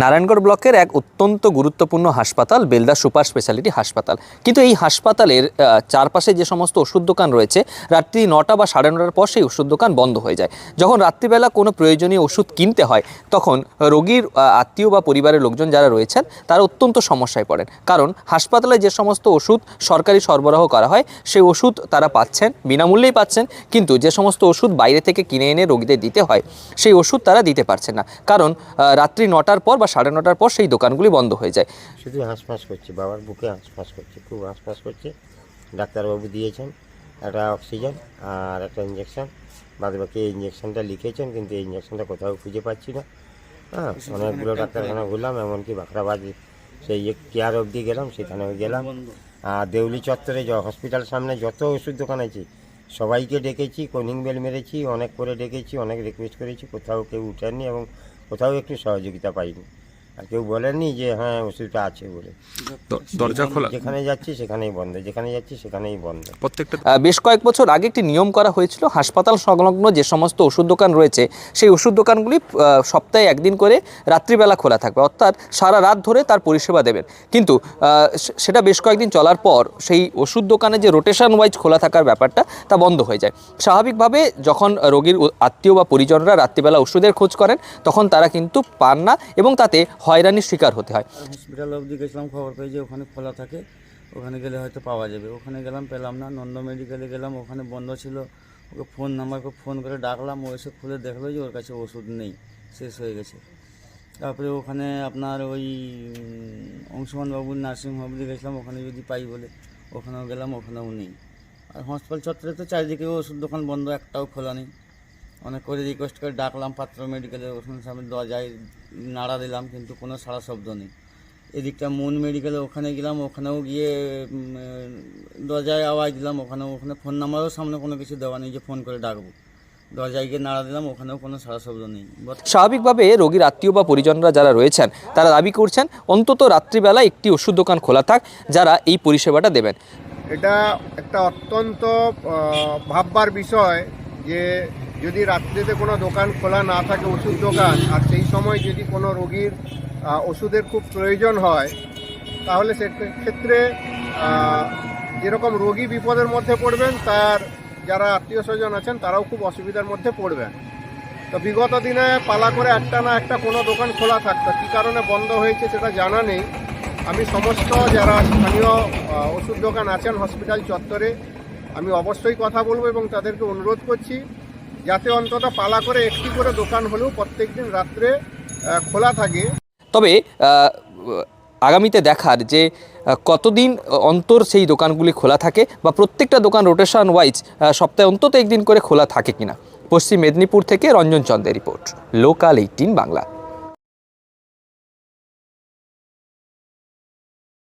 নারায়ণগড় ব্লকের এক অত্যন্ত গুরুত্বপূর্ণ হাসপাতাল বেলদা সুপার স্পেশালিটি হাসপাতাল, কিন্তু এই হাসপাতালের চারপাশে যে সমস্ত ওষুধ দোকান রয়েছে রাত্রি 9টা বা 9:30টার পর সেই ওষুধ দোকান বন্ধ হয়ে যায়। যখন রাত্রিবেলা কোনো প্রয়োজনীয় ওষুধ কিনতে হয় তখন রোগীর আত্মীয় বা পরিবারের লোকজন যারা রয়েছেন তারা অত্যন্ত সমস্যায় পড়েন, কারণ হাসপাতালে যে সমস্ত ওষুধ সরকারি সরবরাহ করা হয় সেই ওষুধ তারা পাচ্ছেন, বিনামূল্যেই পাচ্ছেন, কিন্তু যে সমস্ত ওষুধ বাইরে থেকে কিনে এনে রোগীদের দিতে হয় সেই ওষুধ তারা দিতে পারছেন না, কারণ রাত্রি 9টার পর বা 9:30টার পর সেই দোকানগুলি বন্ধ হয়ে যায়। শুধু হাঁসফাঁস করছে, বাবার বুকে হাঁসফাঁস করছে, খুব হাঁসফাঁস করছে। ডাক্তারবাবু দিয়েছেন একটা অক্সিজেন আর একটা ইঞ্জেকশন, বাদবাকি এই ইঞ্জেকশনটা লিখেছেন, কিন্তু এই ইঞ্জেকশনটা কোথাও খুঁজে পাচ্ছি না। হ্যাঁ, অনেকগুলো ডাক্তারখানা ঘুরলাম, এমনকি বাঁকড়াবাদ সেই কেয়ার অবধি গেলাম, সেখানেও গেলাম। আর দেউলি চত্বরে হসপিটাল সামনে যত ওষুধ দোকান আছে সবাইকে ডেকেছি, কলিং বেল মেরেছি, অনেক করে ডেকেছি, অনেক রিকোয়েস্ট করেছি, কোথাও কেউ উঠেননি এবং কোথাও একটু সহযোগিতা পাইনি। আর কেউ বলেননি যে হ্যাঁ ওষুধটা আছে বলে। দরজা খোলা, যেখানে যাচ্ছি সেখানেই বন্ধ, যেখানে যাচ্ছি সেখানেই বন্ধ। প্রত্যেকটা বেশ কয়েক বছর আগে একটি নিয়ম করা হয়েছিল, হাসপাতাল সংলগ্ন যে সমস্ত ওষুধ দোকান রয়েছে সেই ওষুধ দোকানগুলি সপ্তাহে একদিন করে রাত্রিবেলা খোলা থাকবে, অর্থাৎ সারা রাত ধরে তার পরিষেবা দেবেন। কিন্তু সেটা বেশ কয়েকদিন চলার পর সেই ওষুধ দোকানে যে রোটেশন ওয়াইজ খোলা থাকার ব্যাপারটা তা বন্ধ হয়ে যায়। স্বাভাবিকভাবে যখন রোগীর আত্মীয় বা পরিজনরা রাত্রিবেলা ওষুধের খোঁজ করেন তখন তারা কিন্তু পান না এবং তাতে হয়রানির শিকার হতে হয়। হসপিটাল অবধি গেছিলাম, খবর পেয়ে যে ওখানে খোলা থাকে, ওখানে গেলে হয়তো পাওয়া যাবে। ওখানে গেলাম, পেলাম না। নন্দ মেডিকেলে গেলাম, ওখানে বন্ধ ছিল। ওকে ফোন নাম্বারকে ফোন করে ডাকলাম, ও এসে খুলে দেখলো যে ওর কাছে ওষুধ নেই, শেষ হয়ে গেছে। তারপরে ওখানে আপনার ওই অংশুমানবাবুর নার্সিংহোম অবধি গেছিলাম, ওখানে যদি পাই বলে, ওখানেও গেলাম, ওখানেও নেই। আর হসপিটাল চত্বরে তো চারিদিকে ওষুধ দোকান বন্ধ, একটাও খোলা নেই। অনেক করে রিকোয়েস্ট করে ডাকলাম পাত্র মেডিকেলে, ওখানে সামনে দরজায় নাড়া দিলাম, কিন্তু কোনো সারা শব্দ নেই। এদিকটা মুন মেডিকেলে ওখানে গেলাম, ওখানেও গিয়ে দরজায় আওয়াজ দিলাম, ওখানে ফোন নাম্বারও সামনে কোনো কিছু দেওয়া নেই যে ফোন করে ডাকবো। দরজায় গিয়ে নাড়া দিলাম, ওখানেও কোনো সারা শব্দ নেই। স্বাভাবিকভাবে রোগীর আত্মীয় বা পরিজনরা যারা রয়েছেন তারা দাবি করছেন অন্তত রাত্রিবেলা একটি ওষুধ দোকান খোলা থাক, যারা এই পরিষেবাটা দেবেন। এটা একটা অত্যন্ত ভাববার বিষয় যে যদি রাত্রিতে কোনো দোকান খোলা না থাকে, ওষুধ দোকান, আর সেই সময় যদি কোনো রোগীর ওষুধের খুব প্রয়োজন হয়, তাহলে সেক্ষেত্রে যেরকম রোগী বিপদের মধ্যে পড়বেন, তার যারা আত্মীয় স্বজন আছেন তারাও খুব অসুবিধার মধ্যে পড়বেন। তো বিগত দিনে পালা করে একটা না একটা কোনো দোকান খোলা থাকতো, কী কারণে বন্ধ হয়েছে সেটা জানা নেই। আমি সমস্ত যারা স্থানীয় ওষুধ দোকান আছেন হসপিটাল চত্বরে, আমি অবশ্যই কথা বলবো এবং তাদেরকে অনুরোধ করছি যাতে অন্তত পালা করে একটি করে দোকান হলেও প্রত্যেকদিন রাত্রে খোলা থাকে। তবে আগামীতে দেখার যে কতদিন অন্তর সেই দোকানগুলি খোলা থাকে বা প্রত্যেকটা দোকান রোটেশন ওয়াইজ সপ্তাহে অন্তত একদিন করে খোলা থাকে কিনা। পশ্চিম মেদিনীপুর থেকে রঞ্জন চন্দ্রের রিপোর্ট, লোকাল 18 বাংলা।